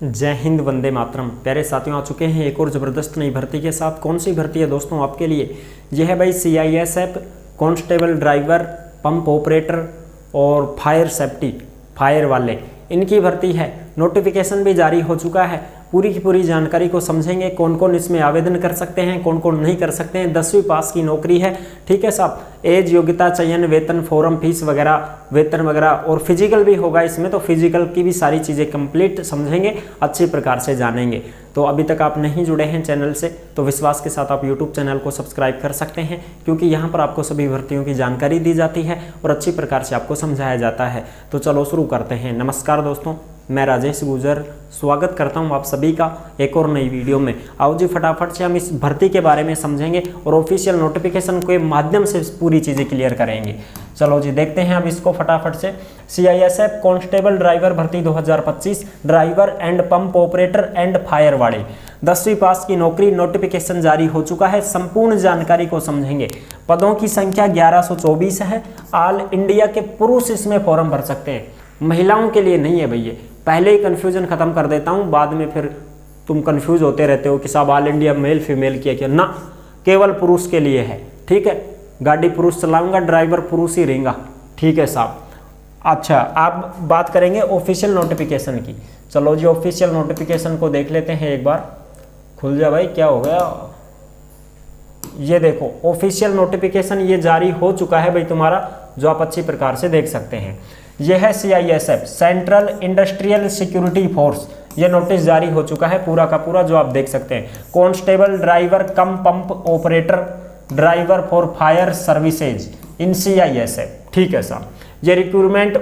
जय हिंद, वंदे मातरम। प्यारे साथियों, आ चुके हैं एक और ज़बरदस्त नई भर्ती के साथ। कौन सी भर्ती है दोस्तों आपके लिए? यह है भाई CISF constable driver, pump operator और फायर सेफ्टी, फायर वाले, इनकी भर्ती है। नोटिफिकेशन भी जारी हो चुका है। पूरी की पूरी जानकारी को समझेंगे। कौन कौन इसमें आवेदन कर सकते हैं, कौन कौन नहीं कर सकते हैं। 10वीं पास की नौकरी है, ठीक है साहब। एज, योग्यता, चयन, वेतन, फॉर्म, फीस वगैरह, वेतन वगैरह और फिजिकल भी होगा इसमें, तो फिजिकल की भी सारी चीज़ें कंप्लीट समझेंगे, अच्छी प्रकार से जानेंगे। तो अभी तक आप नहीं जुड़े हैं चैनल से तो विश्वास के साथ आप YouTube चैनल को सब्सक्राइब कर सकते हैं, क्योंकि यहाँ पर आपको सभी भर्तियों की जानकारी दी जाती है और अच्छी प्रकार से आपको समझाया जाता है। तो चलो शुरू करते हैं। नमस्कार दोस्तों, मैं राजेश गुजर स्वागत करता हूं आप सभी का एक और नई वीडियो में। आओ जी फटाफट से हम इस भर्ती के बारे में समझेंगे और ऑफिशियल नोटिफिकेशन के माध्यम से पूरी चीज़ें क्लियर करेंगे। चलो जी देखते हैं अब इसको फटाफट से। CISF कांस्टेबल ड्राइवर भर्ती 2025, driver and pump operator and fire वाले, 10वीं पास की नौकरी। नोटिफिकेशन जारी हो चुका है। संपूर्ण जानकारी को समझेंगे। पदों की संख्या 1124 है। ऑल इंडिया के पुरुष इसमें फॉर्म भर सकते हैं, महिलाओं के लिए नहीं है भैया। पहले ही कन्फ्यूजन खत्म कर देता हूं, बाद में फिर तुम कन्फ्यूज होते रहते हो कि साहब ऑल इंडिया मेल फीमेल किया क्या ना, केवल पुरुष के लिए है, ठीक है। गाड़ी पुरुष चलाऊंगा, ड्राइवर पुरुष ही रहेगा, ठीक है साहब। अच्छा, आप बात करेंगे ऑफिशियल नोटिफिकेशन की। चलो जी ऑफिशियल नोटिफिकेशन को देख लेते हैं एक बार। खुल जा भाई, क्या हो गया? ये देखो ऑफिशियल नोटिफिकेशन ये जारी हो चुका है भाई तुम्हारा, जो आप अच्छी प्रकार से देख सकते हैं। यह है CISF central industrial security force. यह नोटिस जारी हो चुका है पूरा का पूरा, जो आप देख सकते हैं। Constable driver cum pump operator driver for fire services in CISF, ठीक है साहब। ये रिक्रूटमेंट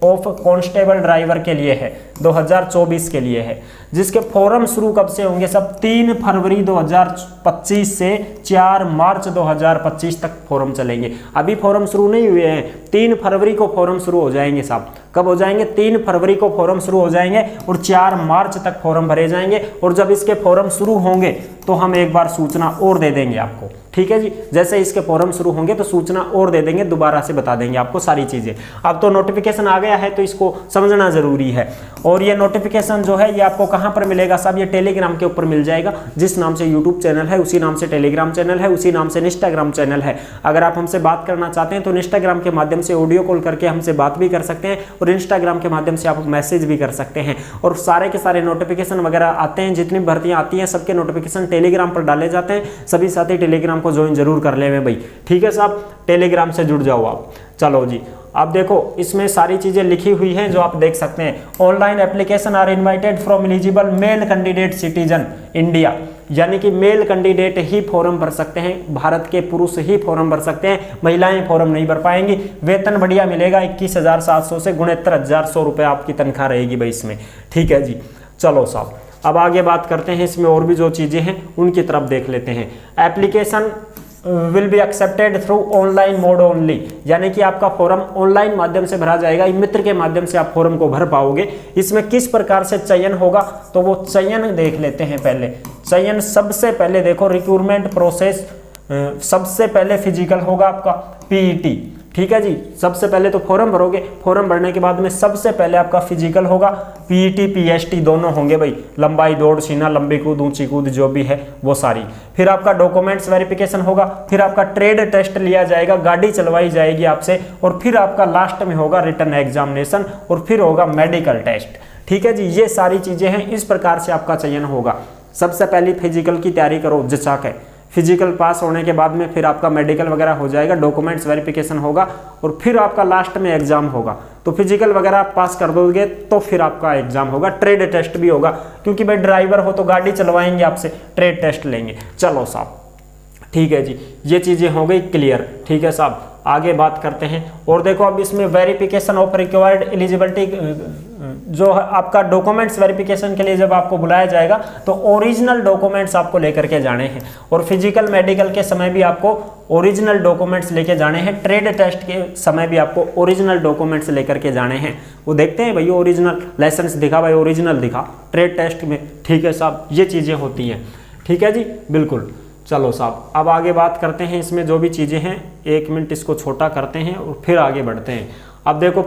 ऑफ कांस्टेबल ड्राइवर के लिए है, 2024 के लिए है। जिसके फॉर्म शुरू कब से होंगे सब? 3 फरवरी 2025 से 4 मार्च 2025 तक फॉर्म चलेंगे। अभी फॉर्म शुरू नहीं हुए हैं, 3 फरवरी को फॉर्म शुरू हो जाएंगे साहब। कब हो जाएंगे? 3 फरवरी को फॉर्म शुरू हो जाएंगे और 4 मार्च तक फॉर्म भरे जाएंगे। और जब इसके फॉर्म शुरू होंगे तो हम एक बार सूचना और दे देंगे आपको, ठीक है जी। जैसे इसके फॉर्म शुरू होंगे तो सूचना और दे देंगे, दोबारा से बता देंगे आपको सारी चीजें। अब तो नोटिफिकेशन आ गया है तो इसको समझना जरूरी है। और ये नोटिफिकेशन जो है ये आपको कहां पर मिलेगा साहब? ये टेलीग्राम के ऊपर मिल जाएगा। जिस नाम से यूट्यूब चैनल है उसी नाम से टेलीग्राम चैनल है, उसी नाम से इंस्टाग्राम चैनल है। अगर आप हमसे बात करना चाहते हैं तो इंस्टाग्राम के माध्यम से ऑडियो कॉल करके हमसे बात भी कर सकते हैं और इंस्टाग्राम के माध्यम से आप मैसेज भी कर सकते हैं। और सारे के सारे नोटिफिकेशन वगैरह आते हैं, जितनी भर्तियां आती हैं सबके नोटिफिकेशन टेलीग्राम पर डाले जाते हैं। सभी साथी टेलीग्राम को ज्वाइन जरूर कर ले भाई, ठीक है साहब। टेलीग्राम से जुड़ जाओ आप। चलो जी अब देखो इसमें सारी चीजें लिखी हुई हैं जो आप देख सकते हैं। Online application are invited from eligible male candidate citizen India, यानी कि मेल कैंडिडेट ही फॉर्म भर सकते हैं, भारत के पुरुष ही फॉर्म भर सकते हैं, महिलाएं फॉर्म नहीं भर पाएंगी। वेतन बढ़िया मिलेगा, 21,700 से 69,100 रुपए आपकी तनख्वाह रहेगी भाई इसमें, ठीक है जी। चलो साहब अब आगे बात करते हैं, इसमें और भी जो चीजें हैं उनकी तरफ देख लेते हैं। Application will be accepted through online mode only, यानी कि आपका फॉर्म ऑनलाइन माध्यम से भरा जाएगा। मित्र के माध्यम से आप फॉर्म को भर पाओगे। इसमें किस प्रकार से चयन होगा तो वो चयन देख लेते हैं पहले। चयन सबसे पहले देखो, रिक्रूटमेंट प्रोसेस सबसे पहले फिजिकल होगा आपका, PET, ठीक है जी। सबसे पहले तो फॉर्म भरोगे, फॉर्म भरने के बाद में सबसे पहले आपका फिजिकल होगा। PET PST दोनों होंगे भाई, लंबाई, दौड़, सीना, लंबी कूद, ऊंची कूद जो भी है वो सारी। फिर आपका डॉक्यूमेंट्स वेरिफिकेशन होगा, फिर आपका ट्रेड टेस्ट लिया जाएगा, गाड़ी चलवाई जाएगी आपसे, और फिर आपका लास्ट में होगा रिटन एग्जामिनेशन, और फिर होगा मेडिकल टेस्ट, ठीक है जी। ये सारी चीजें हैं, इस प्रकार से आपका चयन होगा। सबसे पहले फिजिकल की तैयारी करो, जचाक है। फिजिकल पास होने के बाद में फिर आपका मेडिकल वगैरह हो जाएगा, डॉक्यूमेंट्स वेरिफिकेशन होगा, और फिर आपका लास्ट में एग्जाम होगा। तो फिजिकल वगैरह आप पास कर दोगे तो फिर आपका एग्जाम होगा। ट्रेड टेस्ट भी होगा, क्योंकि भाई ड्राइवर हो तो गाड़ी चलवाएंगे आपसे, ट्रेड टेस्ट लेंगे। चलो साहब ठीक है जी, ये चीजें हो गई क्लियर, ठीक है साहब। आगे बात करते हैं और देखो अब इसमें वेरिफिकेशन ऑफ रिक्वायर्ड एलिजिबिलिटी, जो आपका डॉक्यूमेंट्स वेरिफिकेशन के लिए जब आपको बुलाया जाएगा तो ओरिजिनल डॉक्यूमेंट्स आपको लेकर के जाने हैं, और फिजिकल मेडिकल के समय भी आपको ओरिजिनल डॉक्यूमेंट्स लेके जाने हैं। ट्रेड टेस्ट के समय भी आपको ओरिजिनल डॉक्यूमेंट्स लेकर के जाने हैं। वो देखते हैं भाई ओरिजिनल लाइसेंस दिखा, भाई ओरिजिनल दिखा ट्रेड टेस्ट में, ठीक है साहब। ये चीज़ें होती हैं, ठीक है जी, बिल्कुल। चलो साहब अब आगे बात करते हैं, इसमें जो भी चीज़ें हैं 1 मिनट इसको छोटा करते हैं और फिर आगे बढ़ते हैं। अब देखो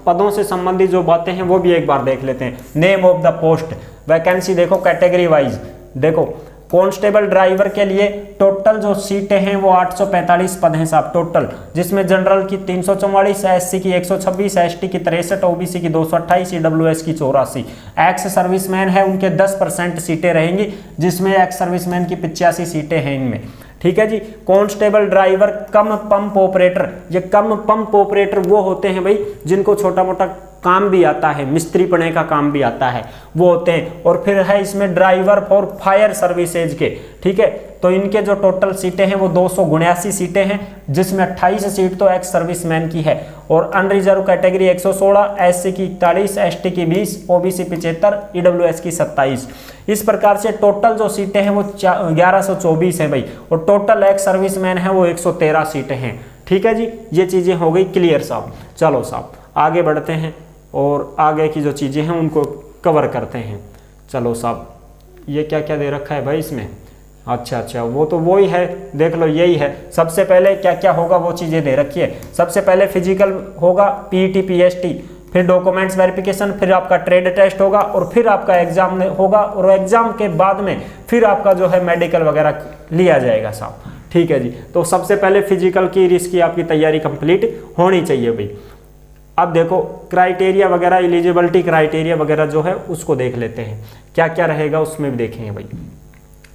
पदों से संबंधित जो बातें हैं वो भी एक बार देख लेते हैं। Name of the post, vacancy देखो कैटेगरी वाइज, देखो कांस्टेबल ड्राइवर के लिए टोटल जो सीटें हैं वो 845 पद हैं साहब टोटल, जिसमें जनरल की 344, एससी की 126, एसटी की 63, ओबीसी की 228, ईडब्ल्यूएस की 84। एक्स सर्विसमैन है उनके 10% सीटें रहेंगी, जिसमें एक्स सर्विसमैन की 85 सीटें हैं इनमें। ठीक है जी। Constable driver cum pump operator, ये कम पंप ऑपरेटर वो होते हैं भाई जिनको छोटा मोटा काम भी आता है, मिस्त्री पने का काम भी आता है, वो होते हैं। और फिर है इसमें ड्राइवर फॉर फायर सर्विसेज के, ठीक है, तो इनके जो टोटल सीटें हैं वो 279 सीटें हैं, जिसमें 28 सीट तो एक्स सर्विसमैन की है। और अनरिजर्व कैटेगरी 116, एससी की 41, एसटी की 20, ओबीसी 75, ईडब्ल्यूएस की 27। इस प्रकार से टोटल जो सीटें हैं वो 1124 है भाई, और टोटल एक्स सर्विसमैन है वो 113 सीटें हैं। ठीक है जी, ये चीजें हो गई क्लियर साहब। चलो साहब आगे बढ़ते हैं और आगे की जो चीजें हैं उनको कवर करते हैं। चलो साहब, ये क्या क्या दे रखा है भाई इसमें? अच्छा, वो तो वही है, देख लो यही है। सबसे पहले क्या क्या होगा वो चीजें दे रखी है। सबसे पहले फिजिकल होगा, पीटी पीएसटी, फिर डॉक्यूमेंट्स वेरिफिकेशन, फिर आपका ट्रेड टेस्ट होगा, और फिर आपका एग्जाम होगा, और एग्जाम के बाद में फिर आपका जो है मेडिकल वगैरह लिया जाएगा साहब। ठीक है जी। तो सबसे पहले फिजिकल की इसकी आपकी तैयारी कंप्लीट होनी चाहिए भाई। अब देखो क्राइटेरिया वगैरह, एलिजिबिलिटी क्राइटेरिया वगैरह जो है उसको देख लेते हैं, क्या क्या रहेगा उसमें भी देखेंगे भाई।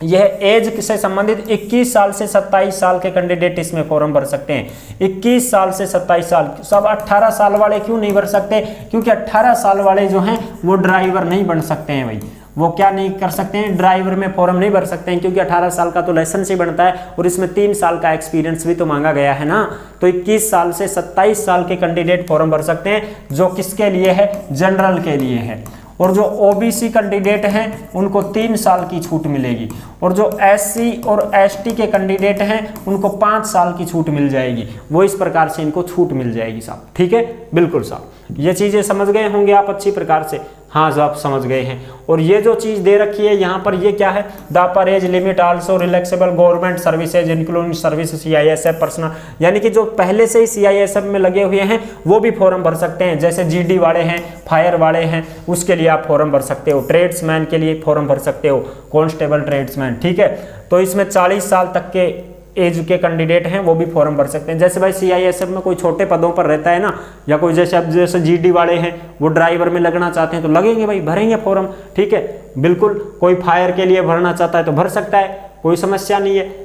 यह एज से संबंधित 21 साल से 27 साल के कैंडिडेट इसमें फॉर्म भर सकते हैं। 21 साल से 27 साल, सब 18 साल वाले क्यों नहीं भर सकते? क्योंकि 18 साल वाले जो हैं वो ड्राइवर नहीं बन सकते हैं भाई। वो क्या नहीं कर सकते हैं? ड्राइवर में फॉर्म नहीं भर सकते हैं, क्योंकि 18 साल का तो लाइसेंस ही बनता है, और इसमें 3 साल का एक्सपीरियंस भी तो मांगा गया है ना। तो 21 साल से 27 साल के कैंडिडेट फॉर्म भर सकते हैं, जो किसके लिए है? जनरल के लिए है। और जो ओबीसी कैंडिडेट हैं उनको 3 साल की छूट मिलेगी, और जो एससी और एसटी के कैंडिडेट हैं उनको 5 साल की छूट मिल जाएगी। वो इस प्रकार से इनको छूट मिल जाएगी साहब। ठीक है, बिल्कुल साहब। ये चीजें समझ गए होंगे आप अच्छी प्रकार से। हाँ साहब समझ गए हैं। और ये जो चीज दे रखी है यहाँ पर, ये क्या है? The upper age limit also relaxable government services including service CISF personal, यानी कि जो पहले से ही सीआईएसएफ में लगे हुए हैं वो भी फॉर्म भर सकते हैं। जैसे जीडी वाले हैं, फायर वाले हैं, उसके लिए आप फॉर्म भर सकते हो। ट्रेड्समैन के लिए फॉर्म भर सकते हो, कांस्टेबल ट्रेड्समैन। ठीक है, तो इसमें 40 साल तक के एज के कैंडिडेट हैं वो भी फॉर्म भर सकते हैं। जैसे भाई सीआईएसएफ में कोई छोटे पदों पर रहता है ना, या कोई जैसे जीडी वाले हैं वो ड्राइवर में लगना चाहते हैं तो लगेंगे भाई, भरेंगे फॉर्म। ठीक है, बिल्कुल। कोई फायर के लिए भरना चाहता है तो भर सकता है, कोई समस्या नहीं है।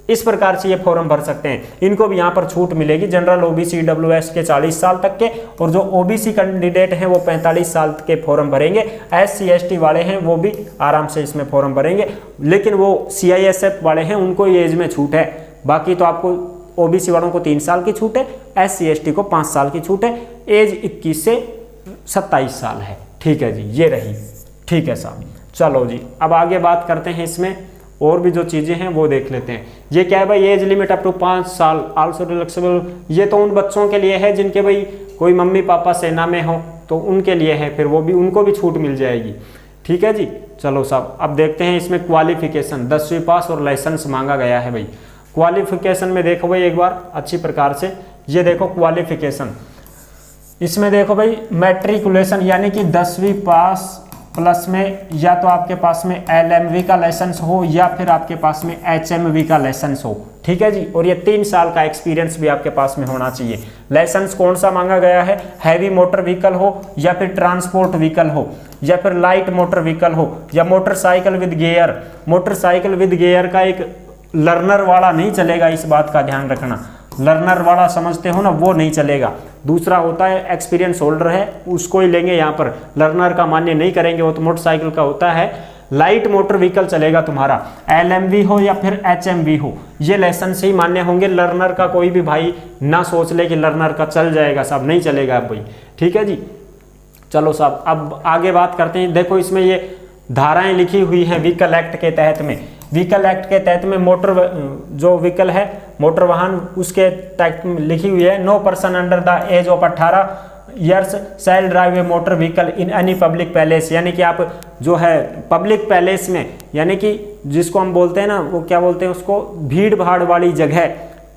इस प्रकार से ये फॉर्म भर सकते हैं। इनको भी यहाँ पर छूट मिलेगी, जनरल ओबीसी डब्ल्यूएस के 40 साल तक के, और जो ओबीसी कैंडिडेट हैं वो 45 साल के फॉर्म भरेंगे। एससी एसटी वाले हैं वो भी आराम से इसमें फॉर्म भरेंगे, लेकिन वो सीआईएसएफ वाले हैं उनको एज में छूट है। बाकी तो आपको ओबीसी वालों को 3 साल की छूट है, एससी एसटी को 5 साल की छूट है। एज 21 से 27 साल है। ठीक है जी, ये रही। ठीक है साहब, चलो जी अब आगे बात करते हैं। इसमें और भी जो चीज़ें हैं वो देख लेते हैं। ये क्या है भाई? एज लिमिट अप टू 5 साल आल्सो रिलैक्सेबल। ये तो उन बच्चों के लिए है जिनके भाई कोई मम्मी पापा सेना में हो तो उनके लिए है, फिर वो भी, उनको भी छूट मिल जाएगी। ठीक है जी, चलो साहब अब देखते हैं इसमें क्वालिफिकेशन। 10वीं पास और लाइसेंस मांगा गया है भाई। क्वालिफिकेशन में देखो भाई एक बार अच्छी प्रकार से, ये देखो क्वालिफिकेशन। इसमें देखो भाई मैट्रिकुलेशन, यानी कि 10वीं पास प्लस में या तो आपके पास में एलएमवी का लाइसेंस हो या फिर आपके पास में एचएमवी का लाइसेंस हो। ठीक है जी, और ये 3 साल का एक्सपीरियंस भी आपके पास में होना चाहिए। लाइसेंस कौन सा मांगा गया है? हैवी मोटर व्हीकल हो, या फिर ट्रांसपोर्ट व्हीकल हो, या फिर लाइट मोटर व्हीकल हो, या motorcycle with gear. Motorcycle with gear का एक लर्नर वाला नहीं चलेगा, इस बात का ध्यान रखना। लर्नर वाला समझते हो ना, वो नहीं चलेगा। दूसरा होता है एक्सपीरियंस होल्डर है, उसको ही लेंगे यहाँ पर। लर्नर का मान्य नहीं करेंगे, वो तो मोटरसाइकिल का होता है। लाइट मोटर व्हीकल चलेगा तुम्हारा, एलएमवी हो या फिर एचएमवी हो, ये लाइसेंस ही मान्य होंगे। लर्नर का कोई भी भाई ना सोच ले कि लर्नर का चल जाएगा साहब, नहीं चलेगा भाई। ठीक है जी, चलो साहब अब आगे बात करते हैं। देखो इसमें ये धाराएं लिखी हुई हैं व्हीकल एक्ट के तहत में। व्हीकल एक्ट के तहत में मोटर जो व्हीकल है, मोटर वाहन, उसके तहत लिखी हुई है, no person under the age of 18 years shall drive a motor vehicle in any public palace. यानी कि आप जो है पब्लिक पैलेस में, यानी कि जिसको हम बोलते हैं ना, वो क्या बोलते हैं उसको, भीड़ भाड़ वाली जगह,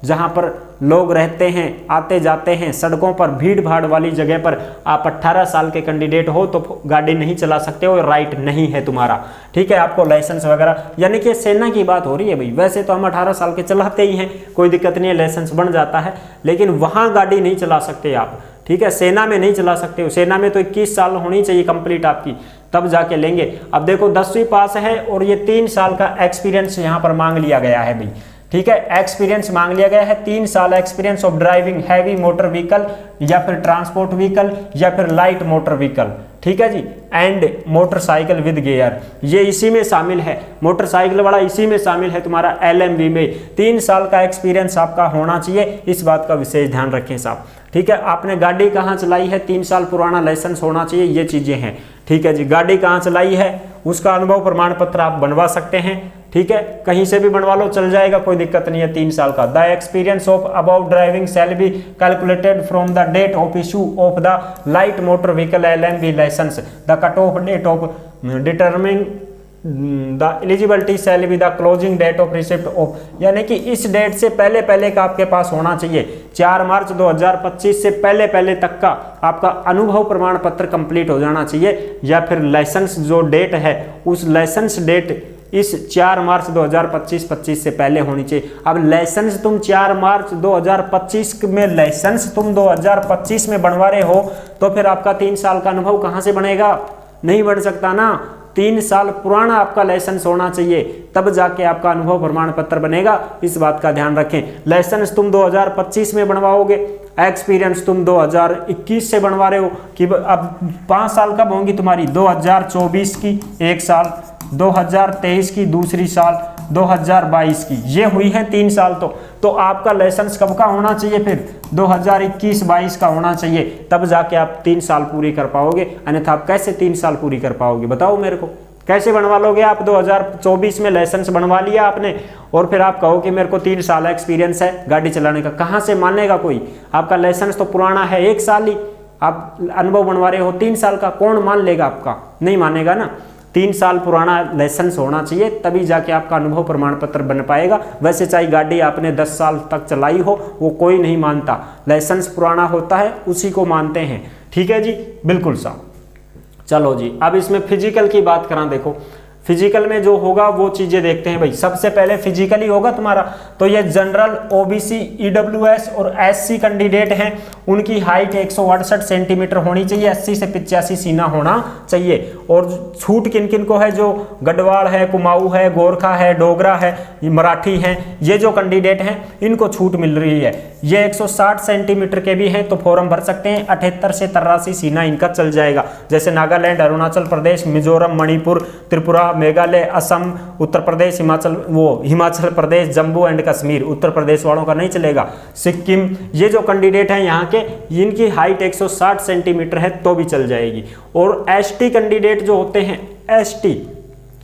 जहां पर लोग रहते हैं, आते जाते हैं, सड़कों पर भीड़ भाड़ वाली जगह पर आप 18 साल के कैंडिडेट हो तो गाड़ी नहीं चला सकते हो, राइट नहीं है तुम्हारा। ठीक है, आपको लाइसेंस वगैरह, यानी कि सेना की बात हो रही है भाई। वैसे तो हम 18 साल के चलाते ही हैं, कोई दिक्कत नहीं है, लाइसेंस बन जाता है, लेकिन वहां गाड़ी नहीं चला सकते आप। ठीक है, सेना में नहीं चला सकते हो। सेना में तो 21 साल होनी चाहिए कंप्लीट आपकी, तब जाके लेंगे। अब देखो 10वीं पास है और ये 3 साल का एक्सपीरियंस यहाँ पर मांग लिया गया है भाई। ठीक है, एक्सपीरियंस मांग लिया गया है, 3 साल experience of driving heavy motor vehicle या फिर ट्रांसपोर्ट व्हीकल या फिर लाइट मोटर व्हीकल। ठीक है जी, एंड मोटरसाइकिल विद गियर, ये इसी में शामिल है, मोटरसाइकिल वाला इसी में शामिल है तुम्हारा LMV में। 3 साल का एक्सपीरियंस आपका होना चाहिए, इस बात का विशेष ध्यान रखें साहब। ठीक है, आपने गाड़ी कहाँ चलाई है, 3 साल पुराना लाइसेंस होना चाहिए, ये चीजें हैं। ठीक है जी, गाड़ी कहाँ चलाई है उसका अनुभव प्रमाण पत्र आप बनवा सकते हैं। ठीक है, कहीं से भी बनवा लो, चल जाएगा, कोई दिक्कत नहीं है, 3 साल का। The experience of about driving shall be calculated from the date of issue of the light motor vehicle LMV licence, the cut off date of determining the eligibility shall be the closing date of receipt of, यानी कि इस date से पहले पहले का आपके पास होना चाहिए। 4 मार्च 2025 से पहले पहले तक का आपका अनुभव प्रमाण पत्र कंप्लीट हो जाना चाहिए, या फिर लाइसेंस जो डेट है उस लाइसेंस डेट इस 4 मार्च 2025 से पहले होनी चाहिए। अब लाइसेंस तुम 4 मार्च 2025 में लाइसेंस तुम 2025 में बनवा रहे हो, तो फिर आपका 3 साल का अनुभव कहाँ से बनेगा, नहीं बन सकता ना। 3 साल पुराना आपका लाइसेंस होना चाहिए, तब जाके आपका अनुभव प्रमाण पत्र बनेगा, इस बात का ध्यान रखें। लाइसेंस तुम 2025 में बनवाओगे, एक्सपीरियंस तुम 2021 से बनवा रहे हो, कि अब 5 साल कब होंगी तुम्हारी, 2024 की 1 साल, 2023 की दूसरी साल, 2022 की, ये हुई है 3 साल। तो आपका लाइसेंस कब का होना चाहिए, फिर 2021-22 का होना चाहिए, तब जाके आप 3 साल पूरी कर पाओगे। अन्यथा आप कैसे 3 साल पूरी कर पाओगे, बताओ मेरे को, कैसे बनवा लोगे आप? 2024 में लाइसेंस बनवा लिया आपने और फिर आप कहो कि मेरे को 3 साल एक्सपीरियंस है गाड़ी चलाने का, कहाँ से मानेगा कोई? आपका लाइसेंस तो पुराना है, 1 साल ही आप अनुभव बनवा रहे हो, 3 साल का कौन मान लेगा आपका? नहीं मानेगा ना। 3 साल पुराना लाइसेंस होना चाहिए, तभी जाके आपका अनुभव प्रमाण पत्र बन पाएगा। वैसे चाहे गाड़ी आपने 10 साल तक चलाई हो, वो कोई नहीं मानता, लाइसेंस पुराना होता है उसी को मानते हैं। ठीक है जी, बिल्कुल साहब। चलो जी, अब इसमें फिजिकल की बात करा, देखो फिजिकल में जो होगा वो चीजें देखते हैं भाई। सबसे पहले फिजिकली होगा तुम्हारा, तो ये जनरल, OBC, EWS और SC कैंडिडेट हैं, उनकी हाइट 168 सेंटीमीटर होनी चाहिए, 80 से 85 सीना होना चाहिए। और छूट किन किन को है, जो गढ़वाल है, कुमाऊं है, गोरखा है, डोगरा है, मराठी हैं, ये जो कैंडिडेट हैं इनको छूट मिल रही है। ये 160 सेंटीमीटर के भी हैं तो फॉर्म भर सकते हैं, 78 से 83 सीना इनका चल जाएगा। जैसे नागालैंड, अरुणाचल प्रदेश, मिजोरम, मणिपुर, त्रिपुरा, मेघालय, असम, उत्तर प्रदेश, हिमाचल प्रदेश, जम्मू एंड कश्मीर, उत्तर प्रदेश वालों का नहीं चलेगा, सिक्किम, ये जो कैंडिडेट हैं यहाँ के, इनकी हाइट 160 सेंटीमीटर है तो भी चल जाएगी। और ST कैंडिडेट जो होते हैं, ST,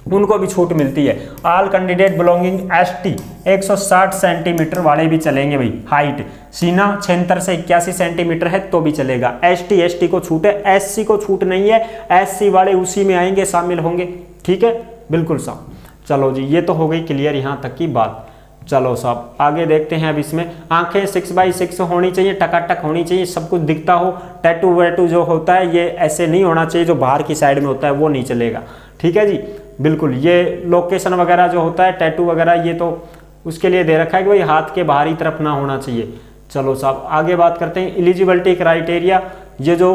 उनको भी छूट मिलती है। All candidate belonging ST 160 centimetre वाले भी चलेंगे भाई। हाइट सीना 76 से 81 सेंटीमीटर है तो भी चलेगा। ST को छूट है, SC को छूट नहीं है, SC वाले उसी में आएंगे, शामिल होंगे। ठीक है, बिल्कुल साहब। चलो जी, ये तो हो गई क्लियर यहाँ तक की बात। चलो साहब आगे देखते हैं। अब इसमें आंखें 6x6 होनी चाहिए, टकाटक होनी चाहिए, सब कुछ दिखता हो। टैटू वैटू जो होता है ये ऐसे नहीं होना चाहिए, जो बाहर की साइड में होता है वो नहीं चलेगा। ठीक है जी, बिल्कुल। ये लोकेशन वगैरह जो होता है, टैटू वगैरह, ये तो उसके लिए दे रखा है कि भाई हाथ के बाहरी तरफ ना होना चाहिए। चलो साहब आगे बात करते हैं। एलिजिबिलिटी क्राइटेरिया, ये जो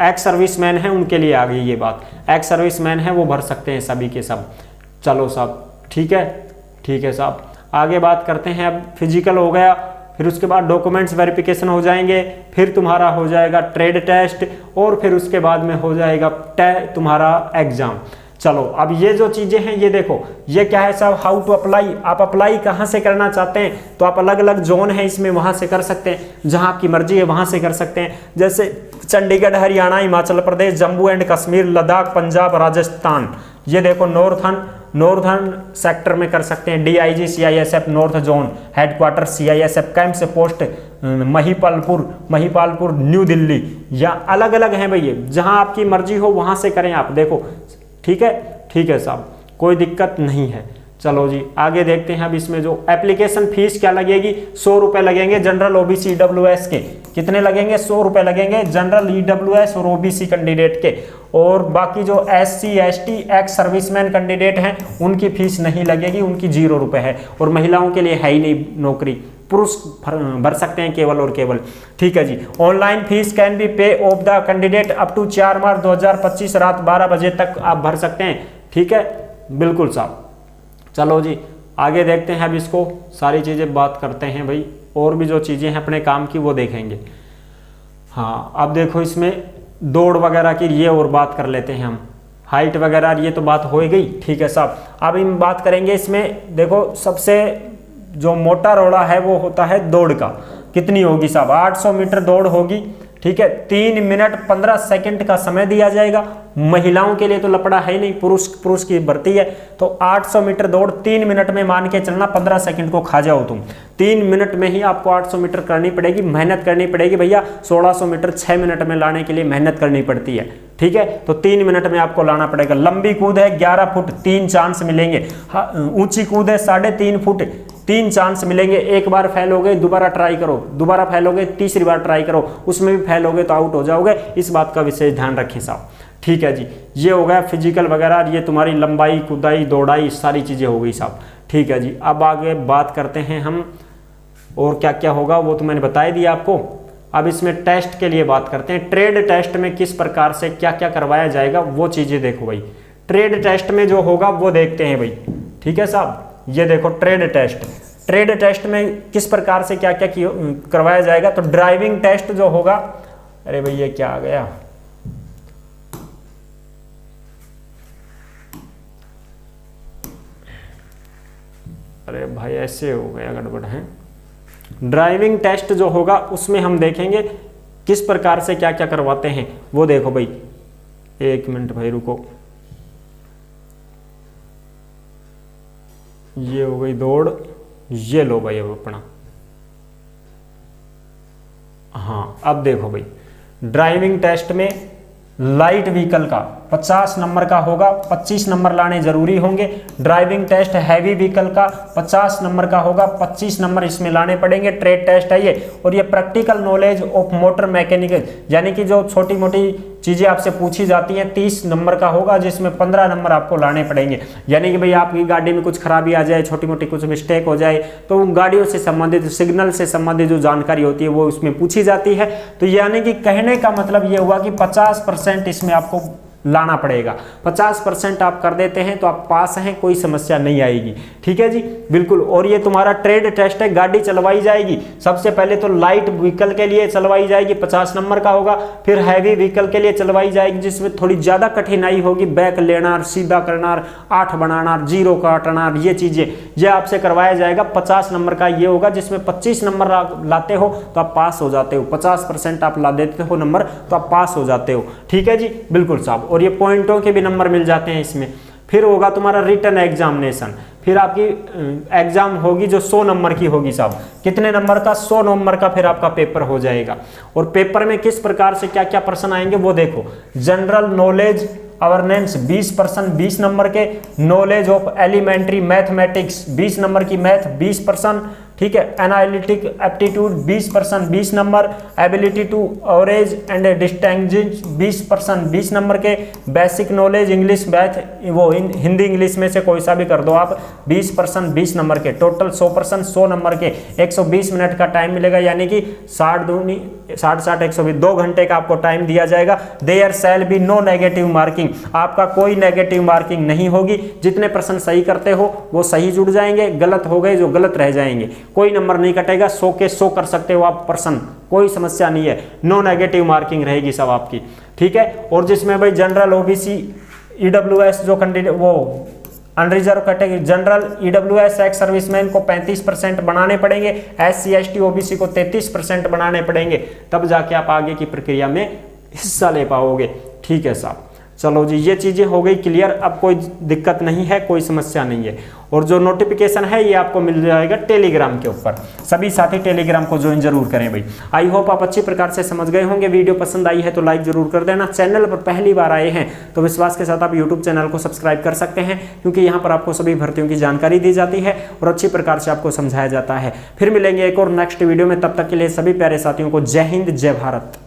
एक्स सर्विसमैन है उनके लिए आ गई ये बात। एक्स सर्विसमैन है वो भर सकते हैं सभी के सब। चलो साहब ठीक है, ठीक है साहब। आगे बात करते हैं। अब फिजिकल हो गया, फिर उसके बाद डॉक्यूमेंट्स वेरिफिकेशन हो जाएंगे, फिर तुम्हारा हो जाएगा ट्रेड टेस्ट, और फिर उसके बाद में हो जाएगा तुम्हारा एग्जाम। चलो अब ये जो चीजें हैं ये देखो, ये क्या है साहब, हाउ टू अप्लाई। आप अप्लाई कहाँ से करना चाहते हैं, तो आप अलग अलग जोन है इसमें, वहां से कर सकते हैं, जहां आपकी मर्जी है वहां से कर सकते हैं। जैसे चंडीगढ़, हरियाणा, हिमाचल प्रदेश, जम्मू एंड कश्मीर, लद्दाख, पंजाब, राजस्थान, ये देखो नॉर्थर्न सेक्टर में कर सकते हैं। DIG CISF north zone headquarter CISF camp से पोस्ट महिपालपुर न्यू दिल्ली, या अलग अलग हैं भैया, जहां आपकी मर्जी हो वहां से करें आप। देखो ठीक है, ठीक है साहब, कोई दिक्कत नहीं है। चलो जी आगे देखते हैं। अब इसमें जो एप्लीकेशन फीस क्या लगेगी, 100 रुपए लगेंगे जनरल ओबीसी ईडब्ल्यूएस के। कितने लगेंगे, 100 रुपए लगेंगे जनरल ईडब्ल्यूएस और ओबीसी कैंडिडेट के। और बाकी जो SC ST ex serviceman candidate हैं उनकी फीस नहीं लगेगी, उनकी 0 रुपए है। और महिलाओं के लिए है ही नहीं नौकरी, पुरुष भर सकते हैं केवल और केवल। ठीक है जी। Online fees can be pay of the candidate up to 4 March 2025 रात 12 बजे तक आप भर सकते हैं। ठीक है, बिल्कुल साहब। चलो जी आगे देखते हैं। अब इसको सारी चीज़ें बात करते हैं भाई, और भी जो चीज़ें हैं अपने काम की वो देखेंगे। हाँ अब देखो इसमें दौड़ वगैरह की ये और बात कर लेते हैं हम, हाइट वगैरह ये तो बात हो ही गई। ठीक है साहब, अब हम बात करेंगे इसमें। देखो सबसे जो मोटा रोड़ा है वो होता है दौड़ का। कितनी होगी साहब, 800 मीटर दौड़ होगी। ठीक है, 3 मिनट 15 सेकंड का समय दिया जाएगा। महिलाओं के लिए तो लपड़ा है ही नहीं, पुरुष की भर्ती है। तो 800 मीटर दौड़ 3 मिनट में मान के चलना, 15 सेकंड को खा जाओ तुम। 3 मिनट में ही आपको 800 मीटर करनी पड़ेगी, मेहनत करनी पड़ेगी भैया। 1600 मीटर 6 मिनट में लाने के लिए मेहनत करनी पड़ती है। ठीक है, तो 3 मिनट में आपको लाना पड़ेगा। लंबी कूद है 11 फुट, 3 चांस मिलेंगे। ऊंची कूद है 3.5 फुट, 3 चांस मिलेंगे। एक बार फेल हो गए दोबारा ट्राई करो, दोबारा फेल हो गए तीसरी बार ट्राई करो, उसमें भी फेल हो गए तो आउट हो जाओगे। इस बात का विशेष ध्यान रखें साहब। ठीक है जी, ये हो गया फिजिकल वगैरह, ये तुम्हारी लंबाई कुदाई दौड़ाई सारी चीज़ें हो गई साहब। ठीक है जी, अब आगे बात करते हैं हम और क्या क्या होगा वो तो मैंने बता ही दिया आपको। अब इसमें टेस्ट के लिए बात करते हैं। ट्रेड टेस्ट में किस प्रकार से क्या क्या करवाया जाएगा वो चीज़ें देखो भाई। ट्रेड टेस्ट में जो होगा वो देखते हैं भाई। ठीक है साहब, ये देखो ट्रेड टेस्ट में किस प्रकार से क्या क्या करवाया जाएगा। तो ड्राइविंग टेस्ट जो होगा, अरे भाई ये क्या आ गया, अरे भाई ऐसे हो गया गड़बड़ है। ड्राइविंग टेस्ट जो होगा उसमें हम देखेंगे किस प्रकार से क्या क्या करवाते हैं वो देखो भाई। 1 मिनट भाई रुको, ये हो गई दौड़, ये लो भाई अब अपना। हाँ अब देखो भाई, ड्राइविंग टेस्ट में लाइट व्हीकल का 50 नंबर का होगा, 25 नंबर लाने जरूरी होंगे। ड्राइविंग टेस्ट हैवी व्हीकल का 50 नंबर का होगा, 25 नंबर इसमें लाने पड़ेंगे। ट्रेड टेस्ट है ये। और ये practical knowledge of motor mechanical, यानी कि जो छोटी मोटी चीज़ें आपसे पूछी जाती हैं, 30 नंबर का होगा, जिसमें 15 नंबर आपको लाने पड़ेंगे। यानी कि भाई आपकी गाड़ी में कुछ खराबी आ जाए, छोटी मोटी कुछ मिस्टेक हो जाए, तो गाड़ियों से संबंधित सिग्नल से संबंधित जो जानकारी होती है वो उसमें पूछी जाती है। तो यानी कि कहने का मतलब ये हुआ कि 50% इसमें आपको लाना पड़ेगा। 50% आप कर देते हैं तो आप पास हैं, कोई समस्या नहीं आएगी। ठीक है जी, बिल्कुल। और ये तुम्हारा ट्रेड टेस्ट है, गाड़ी चलवाई जाएगी। सबसे पहले तो लाइट व्हीकल के लिए चलवाई जाएगी, 50 नंबर का होगा। फिर हैवी व्हीकल के लिए चलवाई जाएगी, जिसमें थोड़ी ज़्यादा कठिनाई होगी, बैक लेना, सीधा करना, 8 बनाना, 0 काटना, ये चीज़ें ये आपसे करवाया जाएगा। 50 नंबर का ये होगा, जिसमें 25 नंबर लाते हो तो आप पास हो जाते हो। 50% आप ला देते हो नंबर तो आप पास हो जाते हो। ठीक है जी, बिल्कुल साहब। और ये पॉइंटों के भी नंबर मिल जाते हैं इसमें। फिर होगा तुम्हारा रिटन एग्जामिनेशन। फिर आपकी एग्जाम होगी जो 100 नंबर की होगी साहब। कितने नंबर का, 100 नंबर का फिर आपका पेपर हो जाएगा। और पेपर में किस प्रकार से क्या क्या प्रश्न आएंगे वो देखो। जनरल नॉलेज अवेयरनेस 20% 20 नंबर के, knowledge of elementary mathematics 20 number की, मैथ 20%। ठीक है, analytic aptitude 20% 20 number, ability to argue and distinguish 20% 20 number के, बेसिक नॉलेज इंग्लिश मैथ वो हिंदी इंग्लिश में से कोई सा भी कर दो आप, 20% 20 नंबर के। टोटल 100% 100 नंबर के। 120 मिनट का टाइम मिलेगा, यानी कि 60 120 2 घंटे का आपको टाइम दिया जाएगा। There shall be no negative marking, आपका कोई नेगेटिव मार्किंग नहीं होगी। जितने प्रश्न सही करते हो वो सही जुड़ जाएंगे, गलत हो गए जो गलत रह जाएंगे। कोई नंबर नहीं कटेगा, 100 के 100 कर सकते हो आप प्रश्न, कोई समस्या नहीं है। नो नेगेटिव मार्किंग रहेगी सब आपकी। ठीक है, और जिसमें भाई जनरल ओबीसी ईडब्ल्यूएस जो कैंडिडेट वो unreserved category, general EWS ex serviceman को 35% बनाने पड़ेंगे, SC ST OBC को 33% बनाने पड़ेंगे, तब जाके आप आगे की प्रक्रिया में हिस्सा ले पाओगे। ठीक है साहब, चलो जी, ये चीज़ें हो गई क्लियर। अब कोई दिक्कत नहीं है, कोई समस्या नहीं है। और जो नोटिफिकेशन है ये आपको मिल जाएगा टेलीग्राम के ऊपर। सभी साथी टेलीग्राम को ज्वाइन जरूर करें भाई। आई होप आप अच्छी प्रकार से समझ गए होंगे। वीडियो पसंद आई है तो लाइक जरूर कर देना। चैनल पर पहली बार आए हैं तो विश्वास के साथ आप यूट्यूब चैनल को सब्सक्राइब कर सकते हैं, क्योंकि यहाँ पर आपको सभी भर्तियों की जानकारी दी जाती है और अच्छी प्रकार से आपको समझाया जाता है। फिर मिलेंगे एक और नेक्स्ट वीडियो में, तब तक के लिए सभी प्यारे साथियों को जय हिंद, जय भारत।